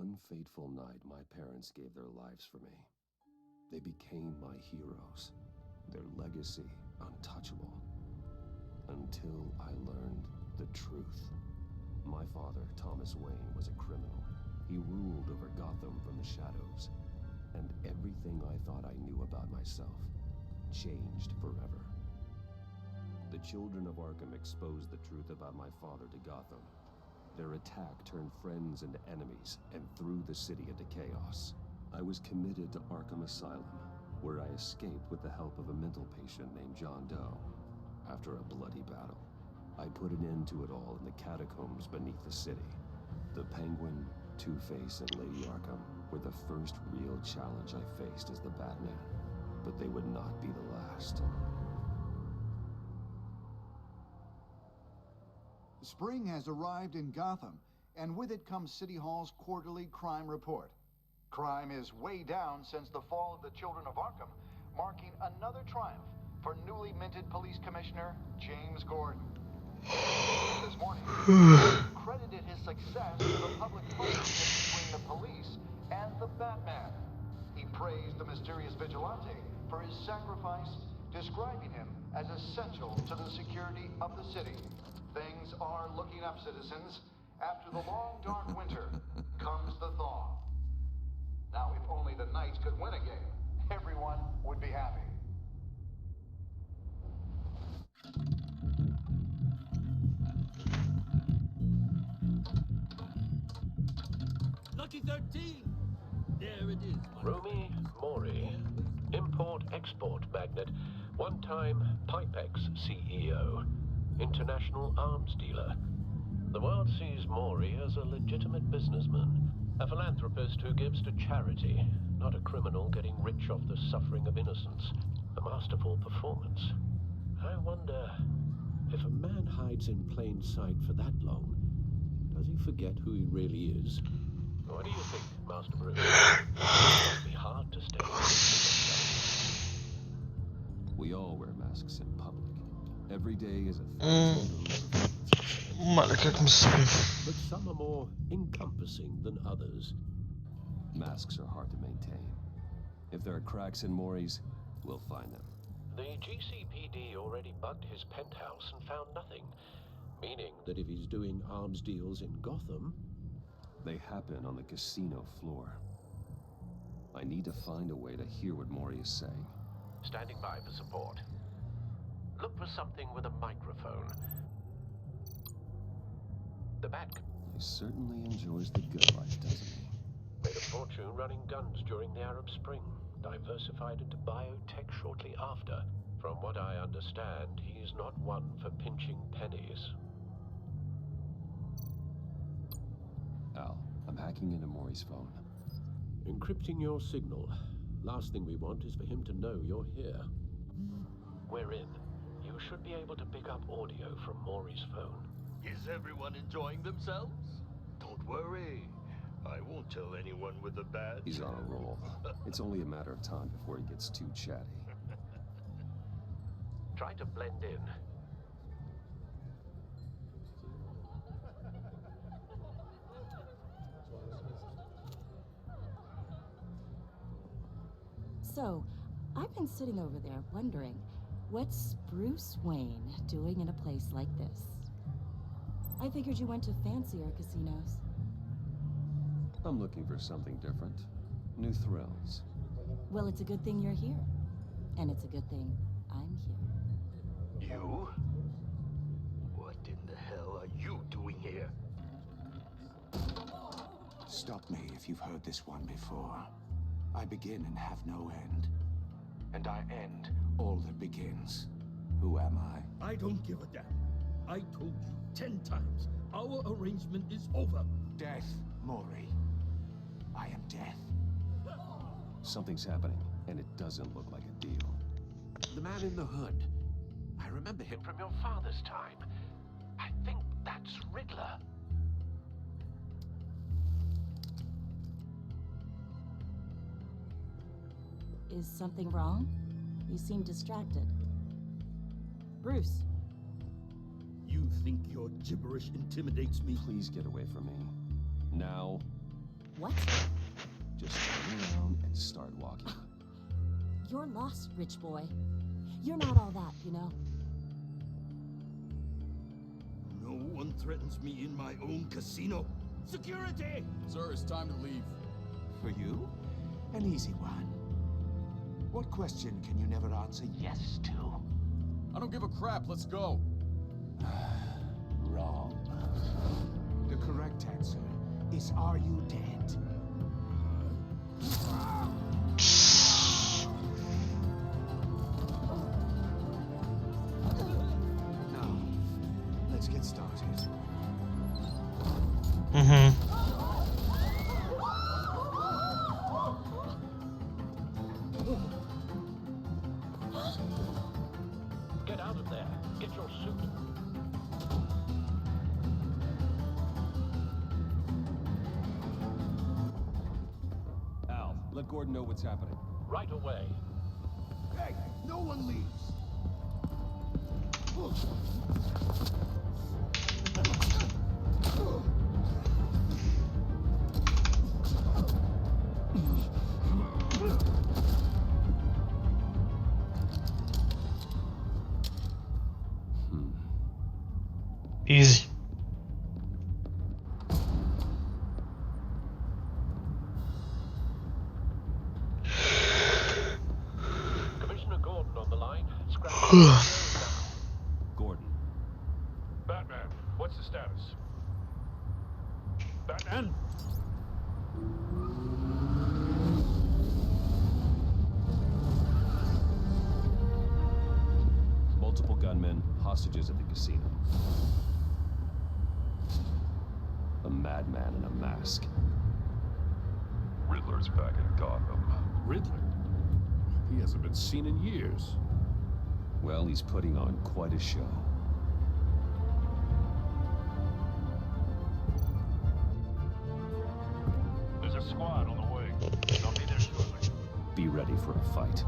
One fateful night, my parents gave their lives for me. They became my heroes, their legacy untouchable. Until I learned the truth. My father, Thomas Wayne, was a criminal. He ruled over Gotham from the shadows. And everything I thought I knew about myself changed forever. The children of Arkham exposed the truth about my father to Gotham. Their attack turned friends into enemies and threw the city into chaos. I was committed to Arkham Asylum, where I escaped with the help of a mental patient named John Doe. After a bloody battle, I put an end to it all in the catacombs beneath the city. The Penguin, Two-Face, and Lady Arkham were the first real challenge I faced as the Batman, but they would not be the last. Spring has arrived in Gotham, and with it comes City Hall's quarterly crime report. Crime is way down since the fall of the Children of Arkham, marking another triumph for newly minted Police Commissioner James Gordon. This morning, he credited his success to the public partnership between the police and the Batman. He praised the mysterious vigilante for his sacrifice, describing him as essential to the security of the city. Things are looking up, citizens. After the long, dark winter comes the thaw. Now, if only the Knights could win a game, everyone would be happy. Lucky 13! There it is. Rumi Mori, import-export magnate, one-time Pipex CEO, international arms dealer. The world sees Mori as a legitimate businessman, a philanthropist who gives to charity, not a criminal getting rich off the suffering of innocence. A masterful performance. I wonder, if a man hides in plain sight for that long, does he forget who he really is? What do you think, Master Bruce? It must be hard to stay yourself. We all wear masks in public. Every day is a threat. But some are more encompassing than others. Masks are hard to maintain. If there are cracks in Mori's, we'll find them. The GCPD already bugged his penthouse and found nothing, meaning that if he's doing arms deals in Gotham, they happen on the casino floor. I need to find a way to hear what Mori is saying. Standing by for support. Look for something with a microphone. The Bat He certainly enjoys the good life, doesn't he? made a fortune running guns during the Arab Spring, diversified into biotech shortly after. From what I understand, he's not one for pinching pennies. Al, I'm hacking into Mori's phone. Encrypting your signal. Last thing we want is for him to know you're here. We're in. You should be able to pick up audio from Mori's phone. Is everyone enjoying themselves? Don't worry. I won't tell anyone with a badge. He's on a roll. It's only a matter of time before he gets too chatty. Try to blend in. So, I've been sitting over there wondering, what's Bruce Wayne doing in a place like this? I figured you went to fancier casinos. I'm looking for something different. New thrills. Well, it's a good thing you're here. And it's a good thing I'm here. You? What in the hell are you doing here? Stop me if you've heard this one before. I begin and have no end. And I end all that begins. Who am I? I don't give a damn. I told you 10 times. Our arrangement is over. Death, Mori. I am death. Something's happening, and it doesn't look like a deal. The man in the hood. I remember him from your father's time. I think that's Riddler. Is something wrong? You seem distracted. Bruce. You think your gibberish intimidates me? Please get away from me. Now. What? Just turn around and start walking. You're lost, rich boy. You're not all that, you know? No one threatens me in my own casino. Security! Sir, it's time to leave. For you? An easy one. What question can you never answer yes to? I don't give a crap. Let's go. Wrong. The correct answer is, are you dead? Now, let's get started. Get out of there. Get your suit. Al, let Gordon know what's happening. Right away. Hey, no one leaves. Easy. Commissioner Gordon on the line. Gordon. Batman, what's the status? Batman? Multiple gunmen, hostages at the casino. A madman in a mask. Riddler's back in Gotham. Riddler? He hasn't been seen in years. Well, he's putting on quite a show. There's a squad on the way. I'll be there shortly. Be ready for a fight.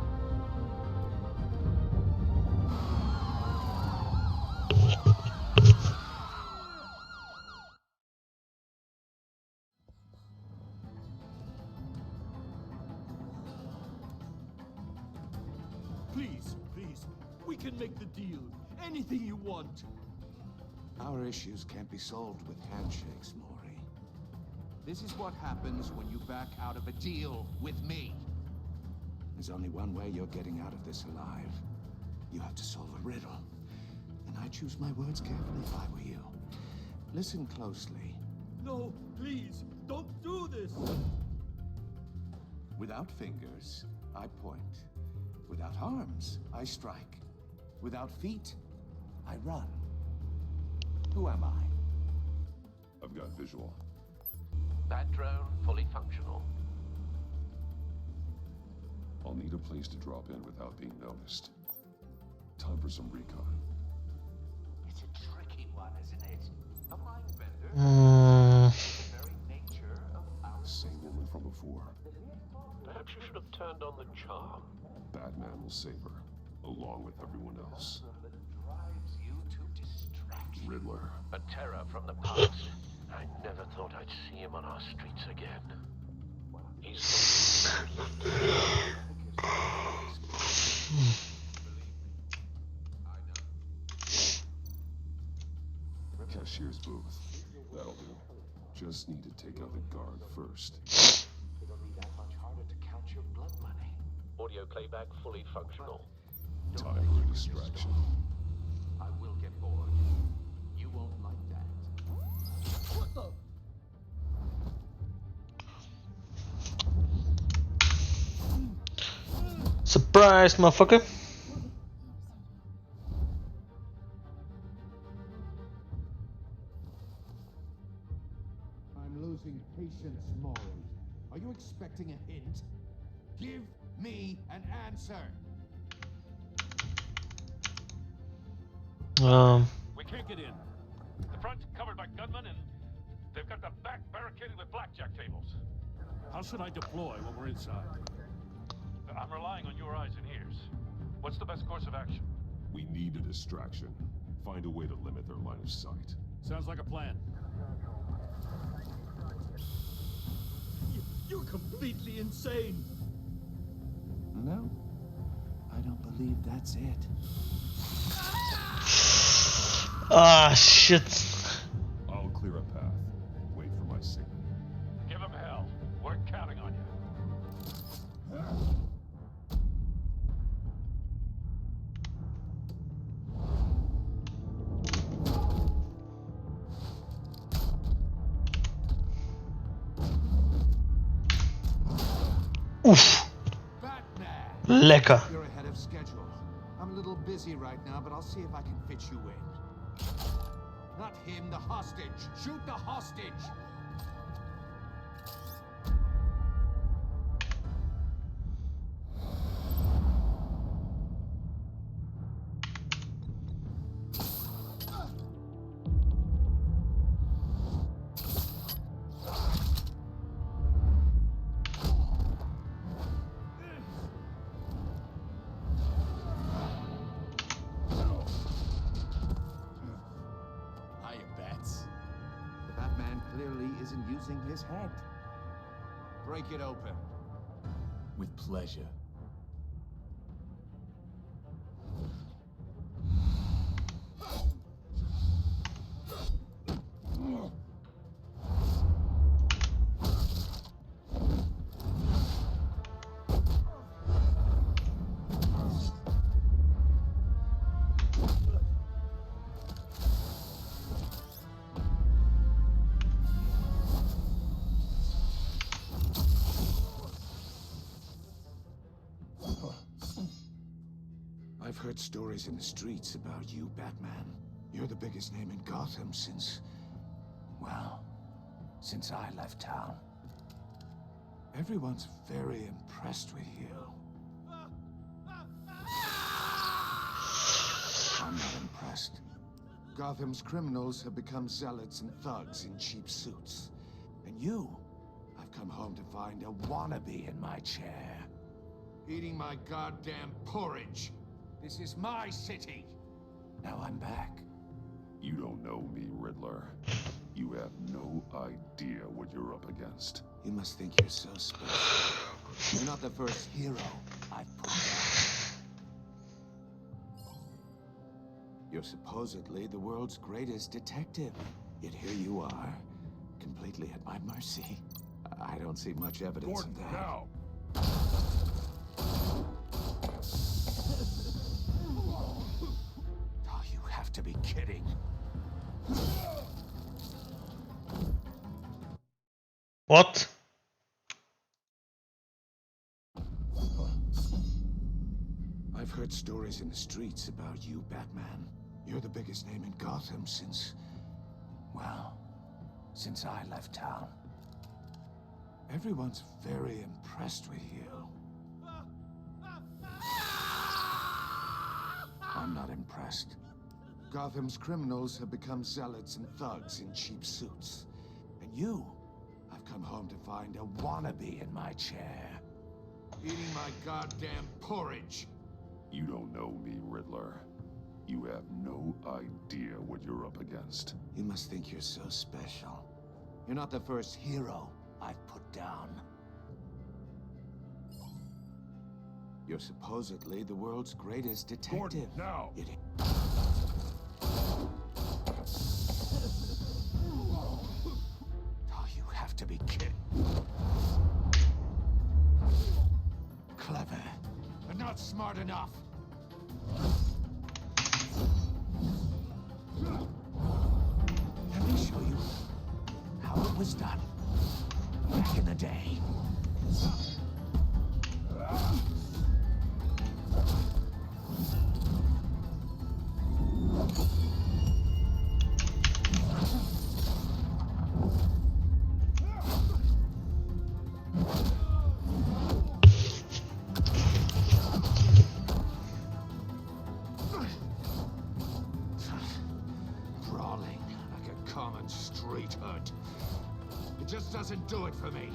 Please, please, we can make the deal. Anything you want. Our issues can't be solved with handshakes, Maury. This is what happens when you back out of a deal with me. There's only one way you're getting out of this alive. You have to solve a riddle. And I choose my words carefully if I were you. Listen closely. No, please, don't do this. Without fingers, I point. Without arms, I strike. Without feet, I run. Who am I? I've got visual. That drone fully functional. I'll need a place to drop in without being noticed. Time for some recon. It's a tricky one, isn't it? A mind bender. The very nature of our Same woman from before. Perhaps you should have turned on the charm. Batman will save her, along with everyone else. drives you to distraction. Riddler. A terror from the past. I never thought I'd see him on our streets again. He's Cashier's booth. That'll do. Just need to take out the guard first. It'll be that much harder to count your blood money. audio playback fully functional. Time for a distraction. I will get bored. You won't like that. What the? Surprise, motherfucker. I'm losing patience, Maury. Are you expecting a hint? Give me an answer. We can't get in. The front's covered by gunmen, and they've got the back barricaded with blackjack tables. How should I deploy when we're inside? I'm relying on your eyes and ears. What's the best course of action? We need a distraction. Find a way to limit their line of sight. Sounds like a plan. You're completely insane. No, I don't believe that's it. Ah, shit. I'll clear a path. Wait for my signal. Give him hell. We're counting on you. Oof. Batman! Lekker. You're ahead of schedule. I'm a little busy right now, but I'll see if I can fit you in. Not him, the hostage. Shoot the hostage! The Batman clearly isn't using his head. Break it open. With pleasure. I've heard stories in the streets about you, Batman. You're the biggest name in Gotham since... well, since I left town. Everyone's very impressed with you. I'm not impressed. Gotham's criminals have become zealots and thugs in cheap suits. And you, I've come home to find a wannabe in my chair. Eating my goddamn porridge. This is my city. Now I'm back. You don't know me, Riddler. You have no idea what you're up against. You must think you're so special. You're not the first hero I've put down. You're supposedly the world's greatest detective. Yet here you are, completely at my mercy. I don't see much evidence Gordon, of that. now! Oh, you have to be kidding. What? I've heard stories in the streets about you, Batman. You're the biggest name in Gotham since... well, since I left town. Everyone's very impressed with you. I'm not impressed. Gotham's criminals have become zealots and thugs in cheap suits. And you, I've come home to find a wannabe in my chair. Eating my goddamn porridge. You don't know me, Riddler. You have no idea what you're up against. You must think you're so special. You're not the first hero I've put down. You're supposedly the world's greatest detective. Gordon, now! Oh, you have to be kidding. Clever, but not smart enough. Let me show you how it was done back in the day. Brawling like a common street hood. It just doesn't do it for me.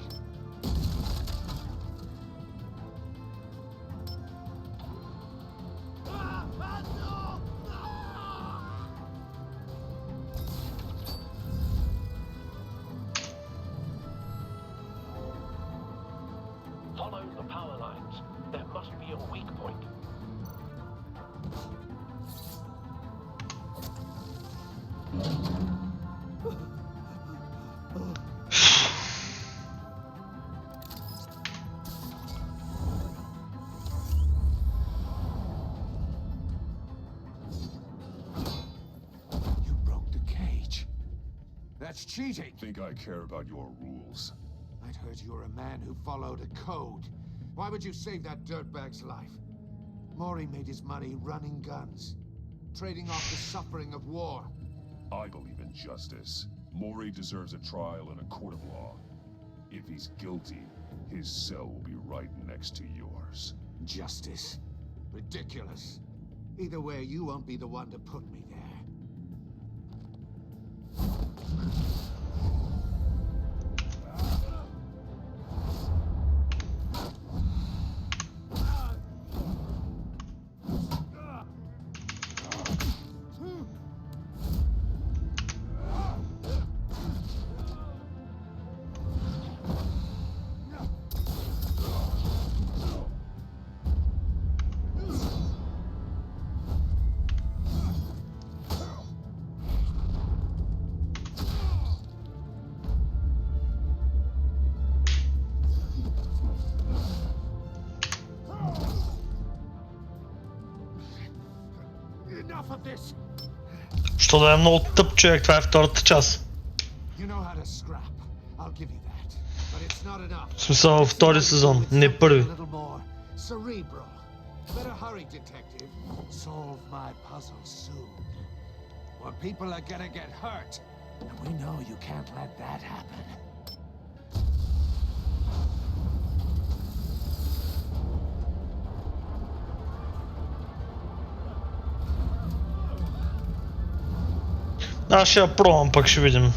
That's cheating. Think I care about your rules? I'd heard you're a man who followed a code. Why would you save that dirtbag's life? Mori made his money running guns, trading off the suffering of war. I believe in justice. Mori deserves a trial in a court of law. If he's guilty, his cell will be right next to yours. Justice? Ridiculous. Either way, you won't be the one to put me there. Enough of this. Що да е много тъп човек, това е втората част. You know how to scrap. I'll give you that. But it's not enough. В смисъл втори сезон, не първи. Cerebral. Better hurry, detective. Solve my puzzle soon. Or people are gonna get hurt. And we know you can't let that happen. Аз ще я пробвам, пък ще видим.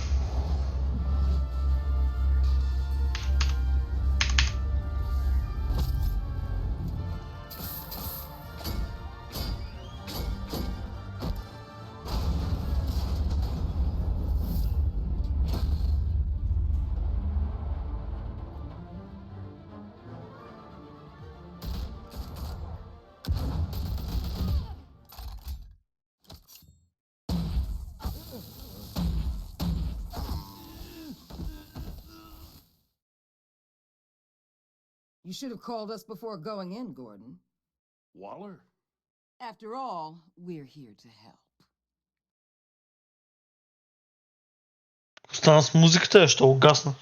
You should have called us before going in, Gordon. Waller? After all, we're here to help. Стана с музиката, ще угасна.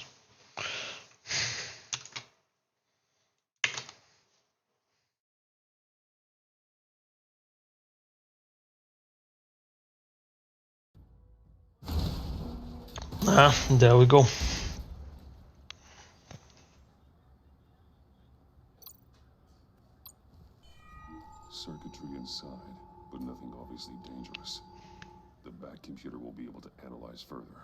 There we go. Circuitry inside, but nothing obviously dangerous. The back computer will be able to analyze further.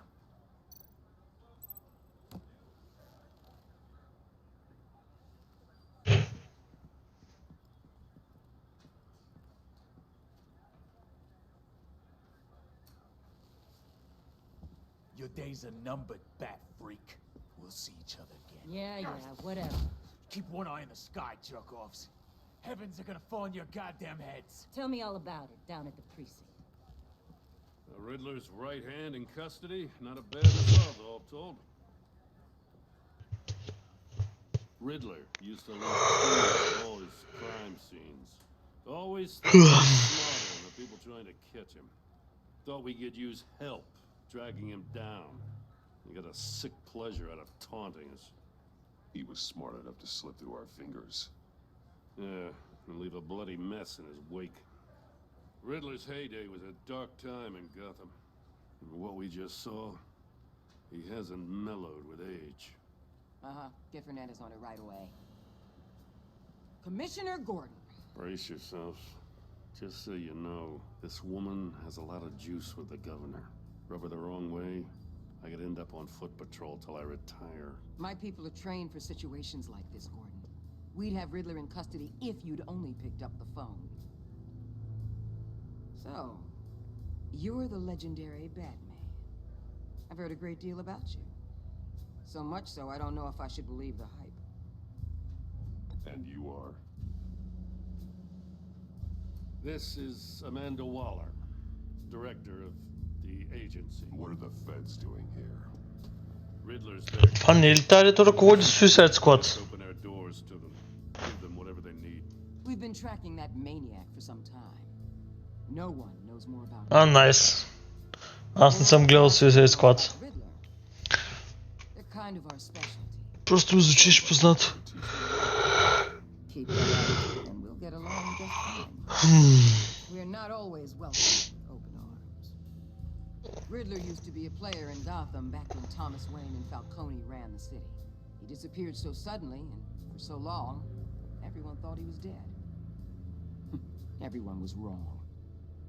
Your days are numbered, bat freak. We'll see each other again. Yeah, whatever. Keep one eye in the sky, jerk-offs. Heavens are gonna fall on your goddamn heads. Tell me all about it down at the precinct. The Riddler's right hand in custody? Not a bad result, all told. Riddler used to leave clues at all his crime scenes. Always smarter than the people trying to catch him. Thought we could use help dragging him down. He got a sick pleasure out of taunting us. He was smart enough to slip through our fingers. Yeah, and leave a bloody mess in his wake. Riddler's heyday was a dark time in Gotham. And what we just saw, he hasn't mellowed with age. Get Fernandez on it right away. Commissioner Gordon. Brace yourself. Just so you know, this woman has a lot of juice with the governor. Rub her the wrong way, I could end up on foot patrol till I retire. My people are trained for situations like this, Gordon. We'd have Riddler in custody if you'd only picked up the phone. So, you're the legendary Batman. I've heard a great deal about you. So much so, I don't know if I should believe the hype. And you are? This is Amanda Waller, director of the agency. What are the feds doing here? Riddler's there. Това не е ли тази, дето ръководи Suicide Squad? Open our doors to them. Give them whatever they need. We've been tracking that maniac for some time. No one knows more about Найс. Аз не съм гледал Suicide Squad. Riddler kind of our specialty. Просто ми звучиш познато. Keep that attitude and we'll get along just fine. We're not always welcome with open arms. Riddler used to be a player in Gotham back when Thomas Wayne and Falcone ran the city. He disappeared so suddenly and for so long, everyone thought he was dead. Everyone was wrong.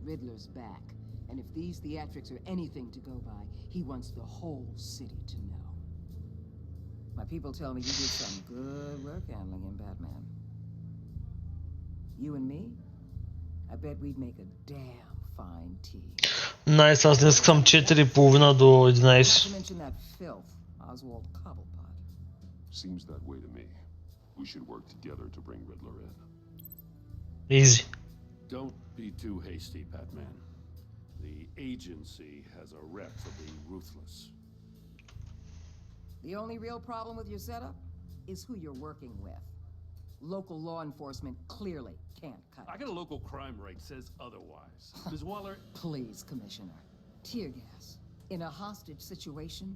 Riddler's back, and if these theatrics are anything to go by, he wants the whole city to know. My people tell me you did some good work handling him, Batman. You and me? I bet we'd make a damn fine team. Nice, аз днес съм 4:30 до 11. Not to mention that filth, Oswald Cobblepot. Seems that way to me. We should work together to bring Riddler in. Easy. Don't be too hasty, Batman. The agency has a rep for being ruthless. The only real problem with your setup is who you're working with. Local law enforcement clearly can't cut it. I got a local crime rate says otherwise. Ms. Waller... Please, Commissioner. Tear gas. In a hostage situation,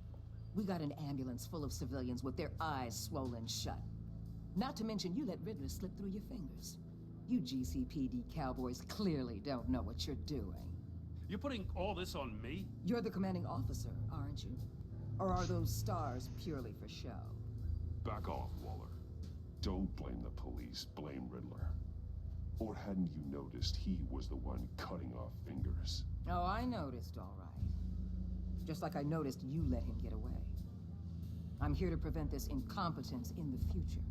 we got an ambulance full of civilians with their eyes swollen shut. Not to mention you let Riddler slip through your fingers. You GCPD cowboys clearly don't know what you're doing. You're putting all this on me? You're the commanding officer, aren't you? Or are those stars purely for show? Back off, Waller. Don't blame the police, blame Riddler. Or hadn't you noticed he was the one cutting off fingers? Oh, I noticed, all right. Just like I noticed you let him get away. I'm here to prevent this incompetence in the future.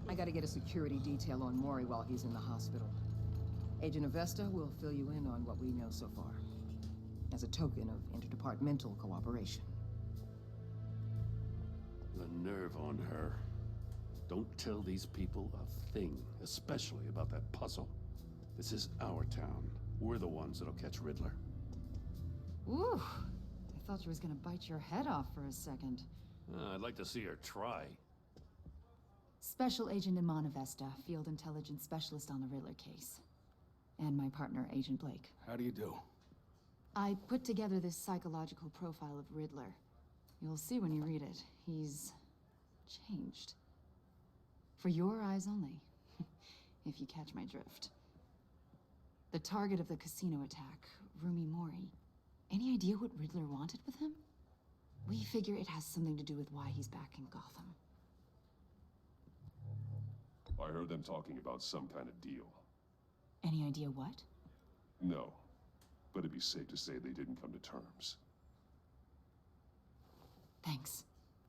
I gotta get a security detail on Maury while he's in the hospital. Agent Avesta will fill you in on what we know so far, as a token of interdepartmental cooperation. The nerve on her. Don't tell these people a thing, especially about that puzzle. This is our town. We're the ones that'll catch Riddler. Ooh, I thought she was gonna bite your head off for a second. I'd like to see her try. Special Agent Iman Avesta, Field Intelligence Specialist on the Riddler case. And my partner, Agent Blake. How do you do? I put together this psychological profile of Riddler. You'll see when you read it. He's changed. For your eyes only, if you catch my drift. The target of the casino attack, Rumi Mori. Any idea what Riddler wanted with him? We figure it has something to do with why he's back in Gotham. I heard them talking about some kind of deal. Any idea what? No, but it'd be safe to say they didn't come to terms. Thanks.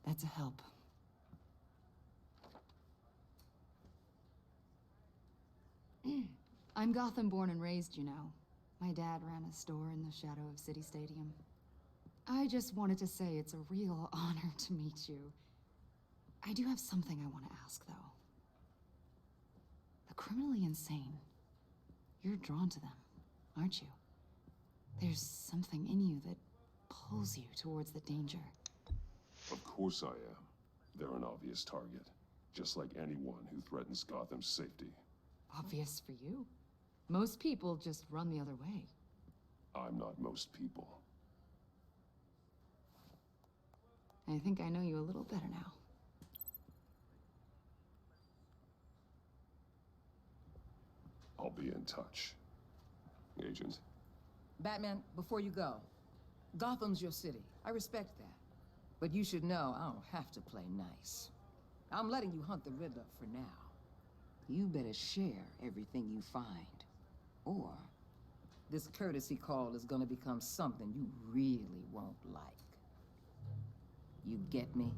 That's a help. I'm Gotham born and raised, you know. My dad ran a store in the shadow of City Stadium. I just wanted to say it's a real honor to meet you. I do have something I want to ask, though. The criminally insane. You're drawn to them, aren't you? There's something in you that pulls you towards the danger. Of course I am. They're an obvious target, just like anyone who threatens Gotham's safety. Obvious for you. Most people just run the other way. I'm not most people. I think I know you a little better now. I'll be in touch. Agent. Batman, before you go, Gotham's your city. I respect that. But you should know I don't have to play nice. I'm letting you hunt the Riddler for now. You better share everything you find. Or this courtesy call is gonna become something you really won't like. You get me?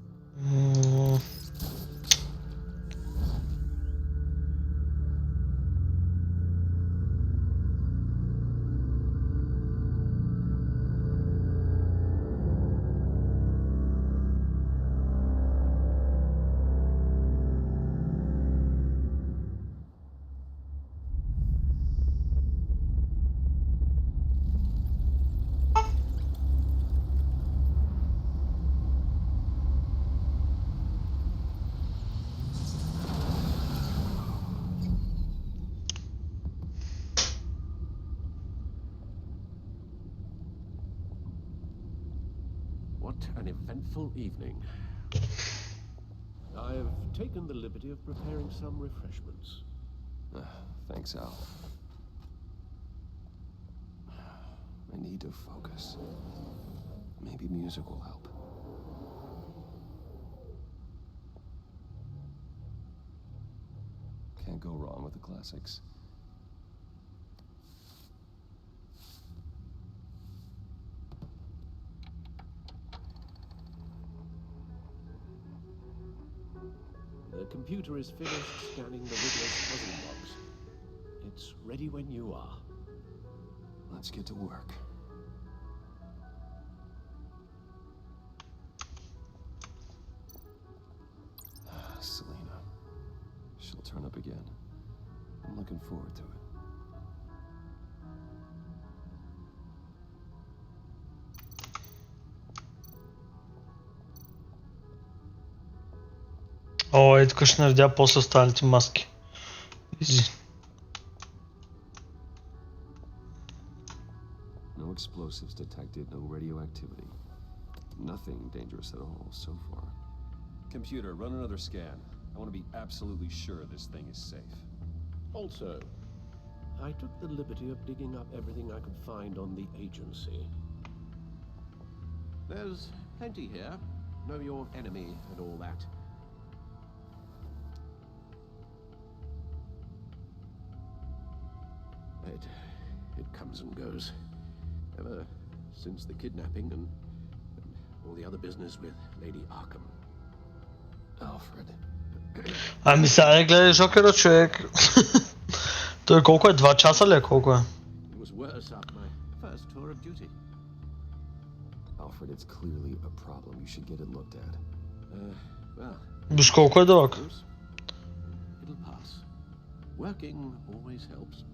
What an eventful evening. I've taken the liberty of preparing some refreshments. Thanks, Al. I need to focus. Maybe music will help. Can't go wrong with the classics. The computer is finished scanning the Riddler's puzzle box. It's ready when you are. Let's get to work. Selena. She'll turn up again. I'm looking forward to it. Ой, tylko ще наредя после останалите маски. Изи. No explosives detected, no radioactivity. Nothing dangerous at all so far. Computer, run another scan. I want to be absolutely sure this thing is safe. Also, I took the liberty of digging up everything I could find on the agency. There's plenty here. Know your enemy and all that. It comes and goes. Ever since the kidnapping and all the other business with Lady Arkham. Alfred. Ами сега не гледай Жокера, човек. Той колко е? 2 часа ли е? Колко е? It was worse after my first tour of duty. Alfred, it's clearly a problem. You should get it looked at. Well... Виж колко е дълъг. It'll pass. Working always helps.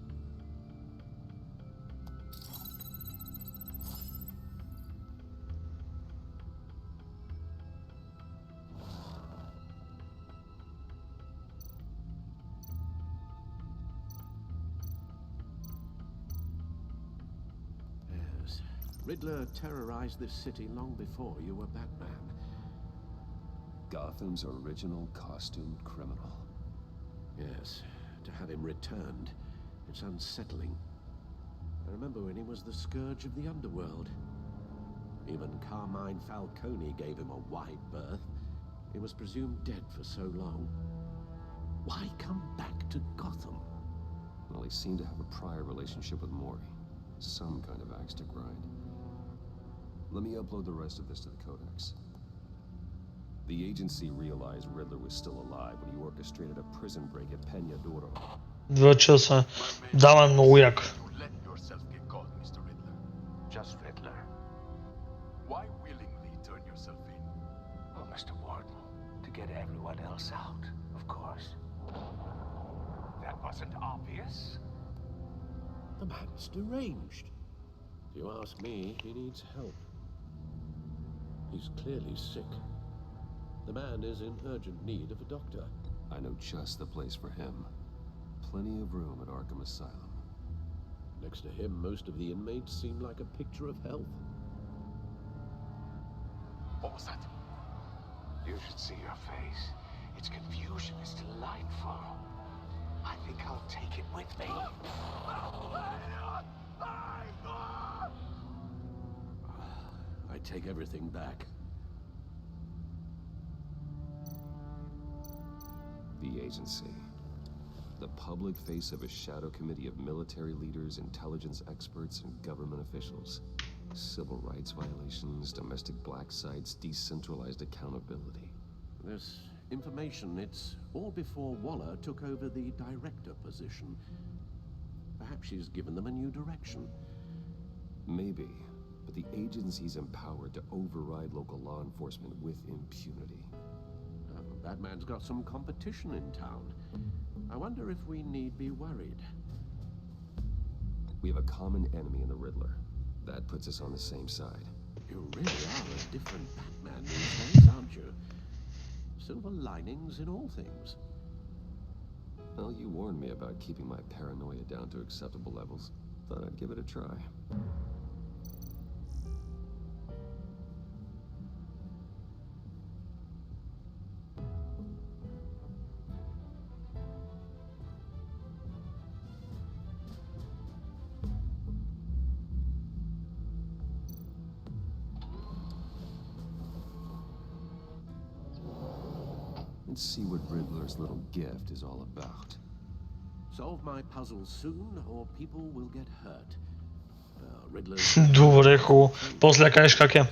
Riddler terrorized this city long before you were Batman. Gotham's original costumed criminal. Yes, to have him returned, it's unsettling. I remember when he was the scourge of the underworld. Even Carmine Falcone gave him a wide berth. He was presumed dead for so long. Why come back to Gotham? Well, he seemed to have a prior relationship with Mori. Some kind of axe to grind. Let me upload the rest of this to the Codex. The agency realized Riddler was still alive when he orchestrated a prison break at Peña Duro. 2 часа. Дава много як. Let yourself get caught, Mr. Riddler. Just Riddler. Why willingly turn yourself in? Oh, Mr. Warden, to get everyone else out, of course. That wasn't obvious. The man's deranged. If you ask me, he needs help. He's clearly sick. The man is in urgent need of a doctor. I know just the place for him. Plenty of room at Arkham Asylum. Next to him, most of the inmates seem like a picture of health. What was that? You should see your face. Its confusion is delightful. I think I'll take it with me. I take everything back. The agency. The public face of a shadow committee of military leaders, intelligence experts, and government officials. Civil rights violations, domestic black sites, decentralized accountability. This information, it's all before Waller took over the director position. Perhaps she's given them a new direction. Maybe, but the agency's empowered to override local law enforcement with impunity. Batman's got some competition in town. I wonder if we need be worried. We have a common enemy in the Riddler. That puts us on the same side. You really are a different Batman these days, aren't you? Silver linings in all things. Well, you warned me about keeping my paranoia down to acceptable levels. Thought I'd give it a try. Let's see what Riddler's little gift is all about. Solve my puzzle soon, or people will get hurt. Riddler. Durechu, pozlekajesz kakie.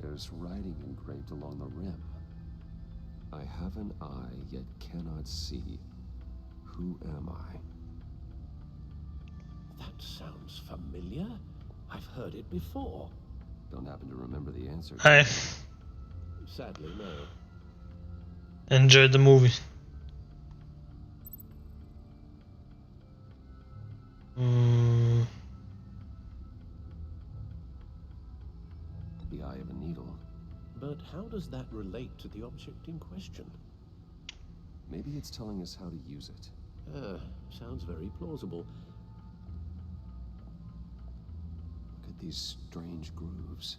There's writing engraved along the rim. I have an eye, yet cannot see. Who am I? That sounds familiar. I've heard it before. Don't happen to remember the answer. Hey, Sadly, no. enjoy the movie. The eye of a needle. But how does that relate to the object in question? Maybe it's telling us how to use it. Sounds very plausible. Look at these strange grooves.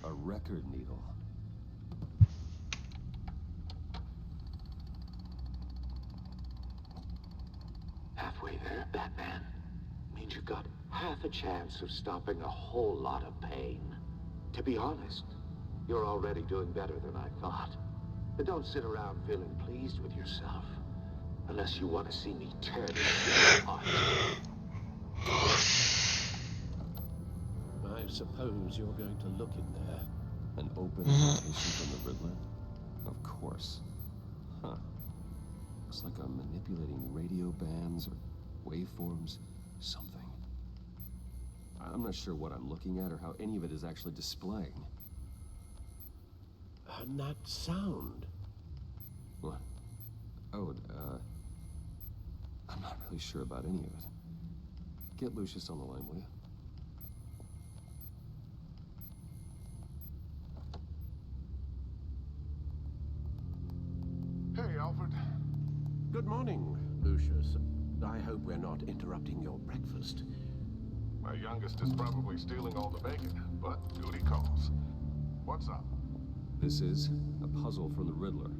A record needle. Halfway there, Batman. Means you've got half a chance of stopping a whole lot of pain. To be honest, you're already doing better than I thought. But don't sit around feeling pleased with yourself. Unless you want to see me tear this shit apart. I suppose you're going to look in there. An open invitation from the Riddler? Of course. Huh. Looks like I'm manipulating radio bands or waveforms. Something. I'm not sure what I'm looking at or how any of it is actually displaying. And that sound. What? Oh, I'm not really sure about any of it. Get Lucius on the line, will you? Hey, Alfred. Good morning, Lucius. I hope we're not interrupting your breakfast. My youngest is probably stealing all the bacon, but duty calls. What's up? This is a puzzle from the Riddler.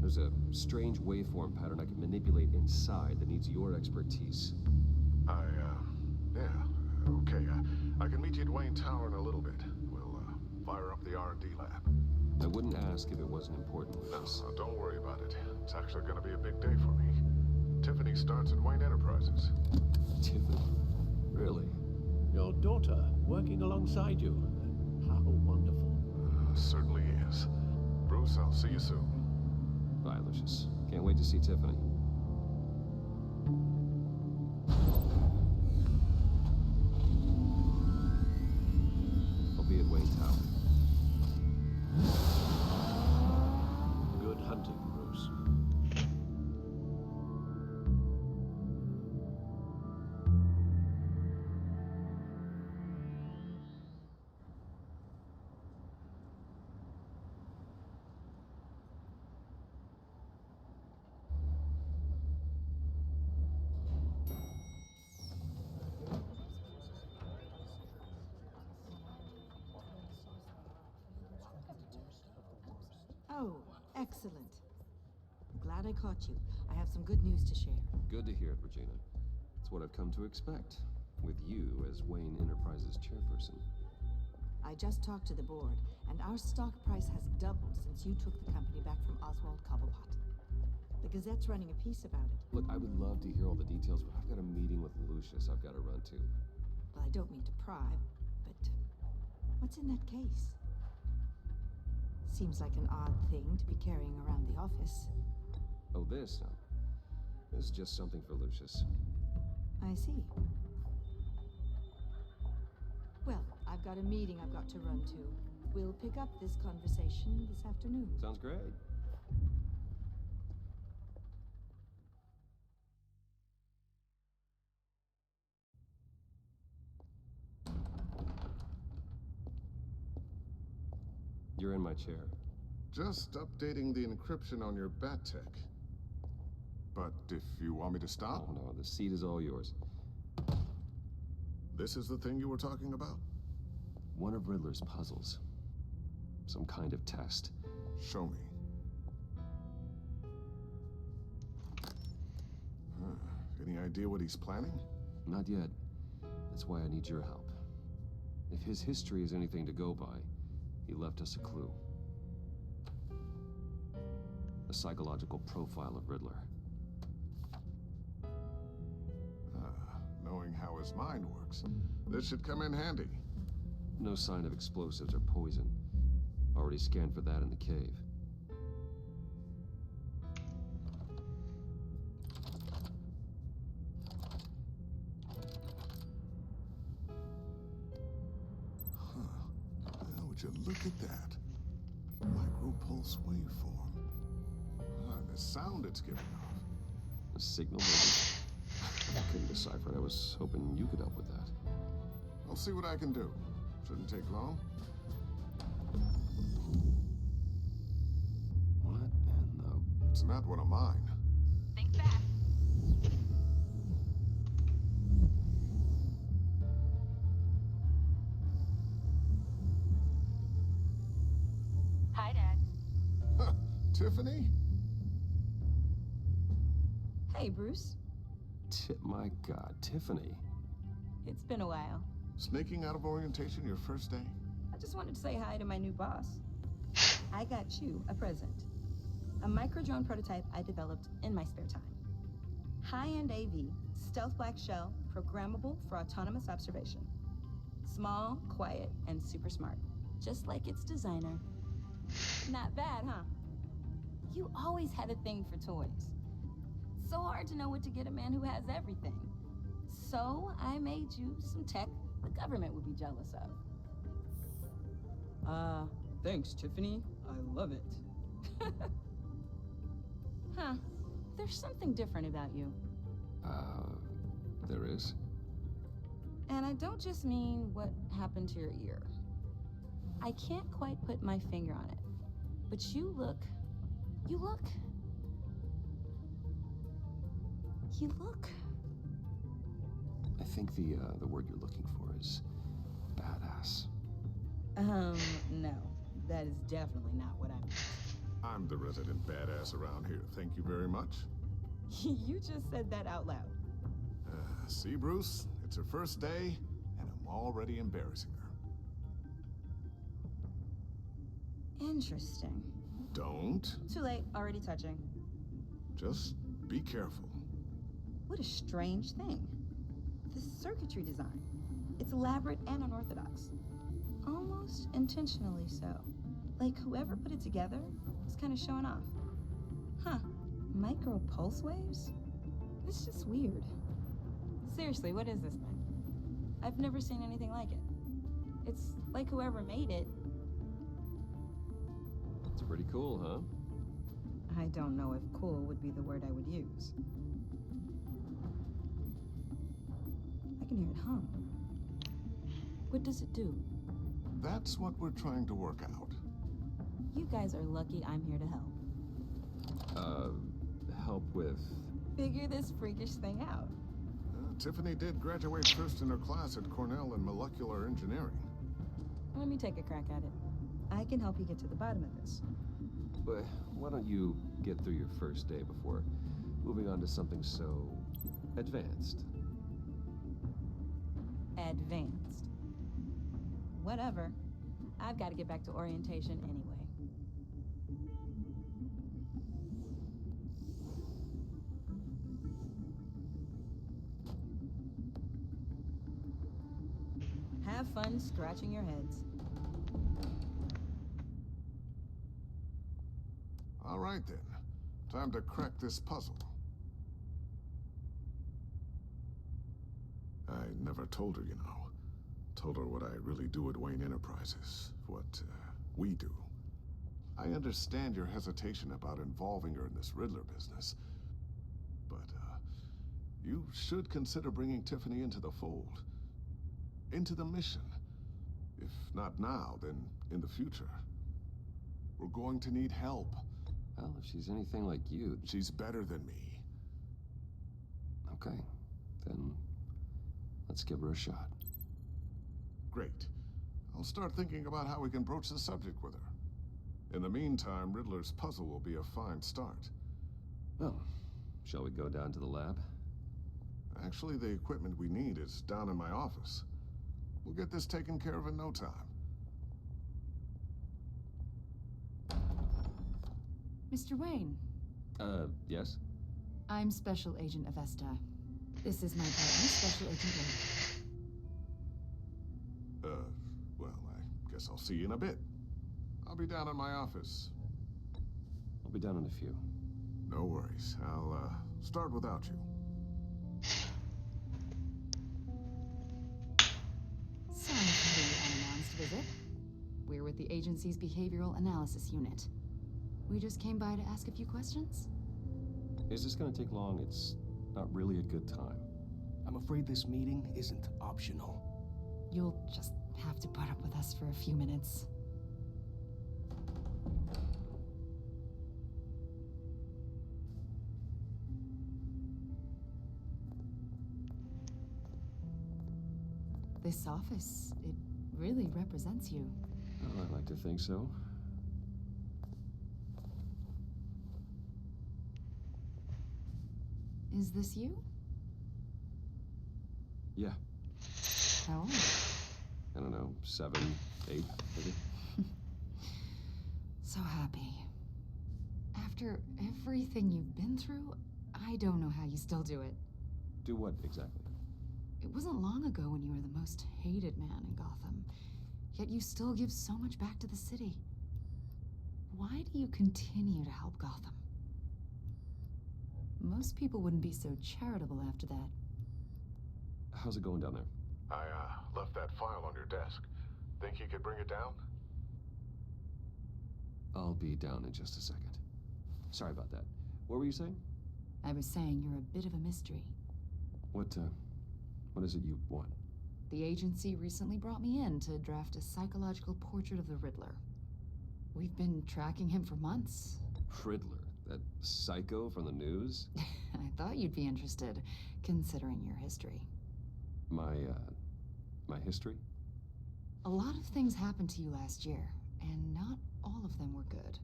There's a strange waveform pattern I can manipulate inside that needs your expertise. Yeah, okay. I can meet you at Wayne Tower in a little bit. We'll, fire up the R&D lab. I wouldn't ask if it wasn't important, Lucius. No, don't worry about it. It's actually gonna be a big day for me. Tiffany starts at Wayne Enterprises. Tiffany? Really? Your daughter working alongside you. How wonderful. Certainly is. Bruce, I'll see you soon. Bye, Lucius. Can't wait to see Tiffany. I'll be at Wayne Tower. Good hunting, Bruce. Oh, excellent. Glad I caught you. I have some good news to share. Good to hear it, Regina. It's what I've come to expect, with you as Wayne Enterprises chairperson. I just talked to the board, and our stock price has doubled since you took the company back from Oswald Cobblepot. The Gazette's running a piece about it. Look, I would love to hear all the details, but I've got a meeting with Lucius I've got to run to. Well, I don't mean to pry, but what's in that case? Seems like an odd thing to be carrying around the office. Oh, this? This is just something for Lucius. I see. Well, I've got a meeting I've got to run to. we'll pick up this conversation this afternoon. Sounds great. You're in my chair. Just updating the encryption on your bat tech. But if you want me to stop? Oh no, the seat is all yours. This is the thing you were talking about? One of Riddler's puzzles. Some kind of test. Show me. Any idea what he's planning? Not yet. That's why I need your help. If his history is anything to go by, he left us a clue. A psychological profile of Riddler. Knowing how his mind works, this should come in handy. No sign of explosives or poison. Already scanned for that in the cave. Well, would you look at that? Micropulse waveform. The sound it's giving off. A signal, maybe? I couldn't decipher it. I was hoping you could help with that. I'll see what I can do. Shouldn't take long. What in the... It's not one of mine. Think fast. Hi, Dad. Tiffany? Hey, Bruce. My God, Tiffany. It's been a while. Sneaking out of orientation your first day? I just wanted to say hi to my new boss. I got you a present. A micro-drone prototype I developed in my spare time. High-end AV, stealth black shell, programmable for autonomous observation. Small, quiet, and super smart. Just like its designer. Not bad, huh? You always had a thing for toys. So hard to know what to get a man who has everything. So I made you some tech the government would be jealous of. Thanks, Tiffany. I love it. Huh. There's something different about you. There is? And I don't just mean what happened to your ear. I can't quite put my finger on it. But you look... I think the word you're looking for is badass. No. That is definitely not what I meant. I'm the resident badass around here. Thank you very much. You just said that out loud. See, Bruce? It's her first day, and I'm already embarrassing her. Interesting. Don't. Too late. Already touching. Just be careful. What a strange thing. The circuitry design. It's elaborate and unorthodox. Almost intentionally so. Like whoever put it together was kind of showing off. Huh. Micro pulse waves? It's just weird. Seriously, what is this thing? I've never seen anything like it. It's like whoever made it. It's pretty cool, huh? I don't know if cool would be the word I would use. I can hear it hum. What does it do? That's what we're trying to work out. You guys are lucky I'm here to help. Help with... Figure this freakish thing out. Tiffany did graduate first in her class at Cornell in molecular engineering. Let me take a crack at it. I can help you get to the bottom of this. But why don't you get through your first day before moving on to something so... advanced? Advanced. Whatever. I've got to get back to orientation anyway. Have fun scratching your heads. All right, then. Time to crack this puzzle. I never told her, you know. Told her what I really do at Wayne Enterprises. what we do. I understand your hesitation about involving her in this Riddler business. But, you should consider bringing Tiffany into the fold. Into the mission. If not now, then in the future. We're going to need help. Well, if she's anything like you... She's better than me. Okay, then let's give her a shot. Great. I'll start thinking about how we can broach the subject with her. In the meantime, Riddler's puzzle will be a fine start. Well, shall we go down to the lab? Actually, the equipment we need is down in my office. We'll get this taken care of in no time. Mr. Wayne. Yes? I'm Special Agent Avesta. This is my partner, Special Agent Blake. Well, I guess I'll see you in a bit. I'll be down in my office. I'll be down in a few. No worries. I'll, start without you. Sorry for the unannounced visit. We're with the agency's behavioral analysis unit. We just came by to ask a few questions. Is this gonna take long? It's not really a good time. I'm afraid this meeting isn't optional. You'll just have to put up with us for a few minutes. This office, it really represents you. Well, I like to think so. Is this you? Yeah. How old? I don't know, 7, 8, maybe? So happy. After everything you've been through, I don't know how you still do it. Do what, exactly? It wasn't long ago when you were the most hated man in Gotham, yet you still give so much back to the city. Why do you continue to help Gotham? Most people wouldn't be so charitable after that. How's it going down there? I, left that file on your desk. Think you could bring it down? I'll be down in just a second. Sorry about that. What were you saying? I was saying you're a bit of a mystery. What is it you want? The agency recently brought me in to draft a psychological portrait of the Riddler. We've been tracking him for months. Riddler? That psycho from the news? I thought you'd be interested, considering your history. My history? A lot of things happened to you last year, and not all of them were good.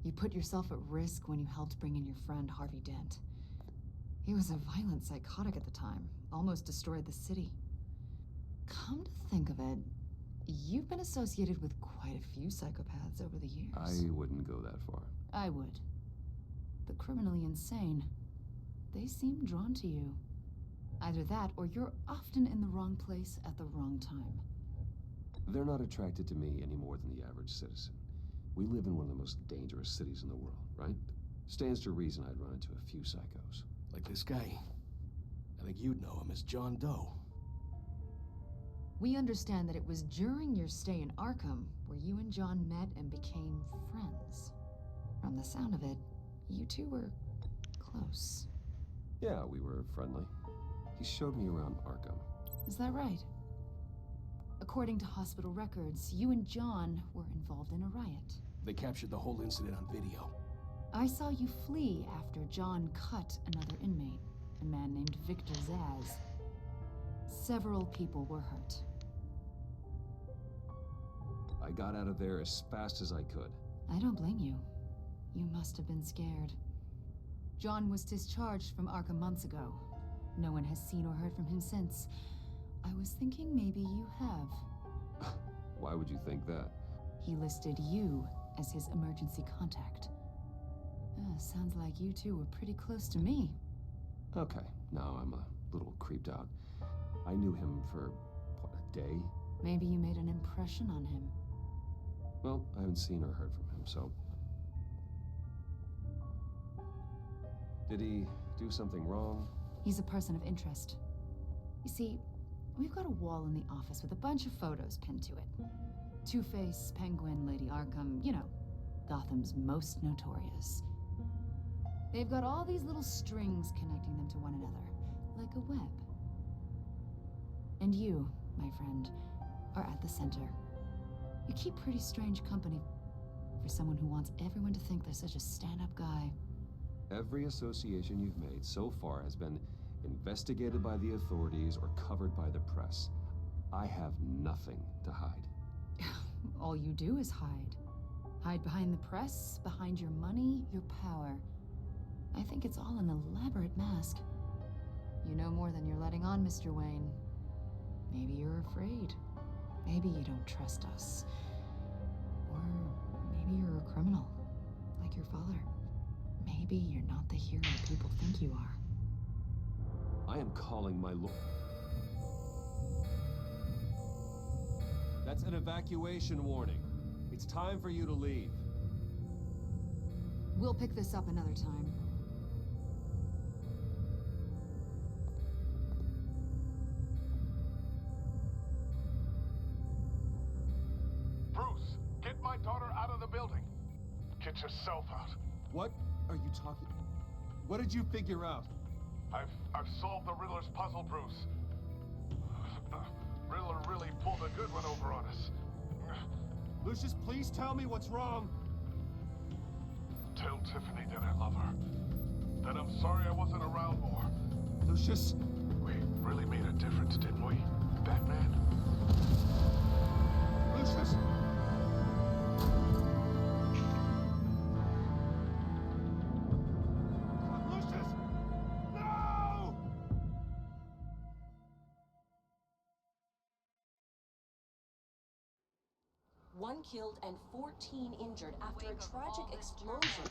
You put yourself at risk when you helped bring in your friend Harvey Dent. He was a violent psychotic at the time, almost destroyed the city. Come to think of it, you've been associated with quite a few psychopaths over the years. I wouldn't go that far. I would. The criminally insane, they seem drawn to you. Either that, or you're often in the wrong place at the wrong time. They're not attracted to me any more than the average citizen. We live in one of the most dangerous cities in the world, right? Stands to reason I'd run into a few psychos. Like this guy. I think you'd know him as John Doe. We understand that it was during your stay in Arkham where you and John met and became friends. From the sound of it, you two were close. Yeah, we were friendly. He showed me around Arkham. Is that right? According to hospital records, you and John were involved in a riot. They captured the whole incident on video. I saw you flee after John cut another inmate, a man named Victor Zaz. Several people were hurt. I got out of there as fast as I could. I don't blame you. You must have been scared. John was discharged from Arkham months ago. No one has seen or heard from him since. I was thinking maybe you have. Why would you think that? He listed you as his emergency contact. Sounds like you two were pretty close to me. Okay, now I'm a little creeped out. I knew him for, what, a day? Maybe you made an impression on him. Well, I haven't seen or heard from him, so... Did he do something wrong? He's a person of interest. You see, we've got a wall in the office with a bunch of photos pinned to it. Two-Face, Penguin, Lady Arkham, you know, Gotham's most notorious. They've got all these little strings connecting them to one another, like a web. And you, my friend, are at the center. You keep pretty strange company for someone who wants everyone to think they're such a stand-up guy. Every association you've made so far has been investigated by the authorities or covered by the press. I have nothing to hide. All you do is hide. Hide behind the press, behind your money, your power. I think it's all an elaborate mask. You know more than you're letting on, Mr. Wayne. Maybe you're afraid. Maybe you don't trust us. Or maybe you're a criminal, like your father. Maybe you're not the hero people think you are. I am calling my lord. That's an evacuation warning. It's time for you to leave. We'll pick this up another time. Bruce, get my daughter out of the building. Get yourself out. What are you talking? What did you figure out? I've solved the Riddler's puzzle, Bruce. Riddler really pulled a good one over on us. Lucius, please tell me what's wrong. Tell Tiffany that I love her. That I'm sorry I wasn't around more. Lucius! We really made a difference, didn't we, Batman? Lucius! Lucius! No! One killed and 14 injured after a tragic explosion.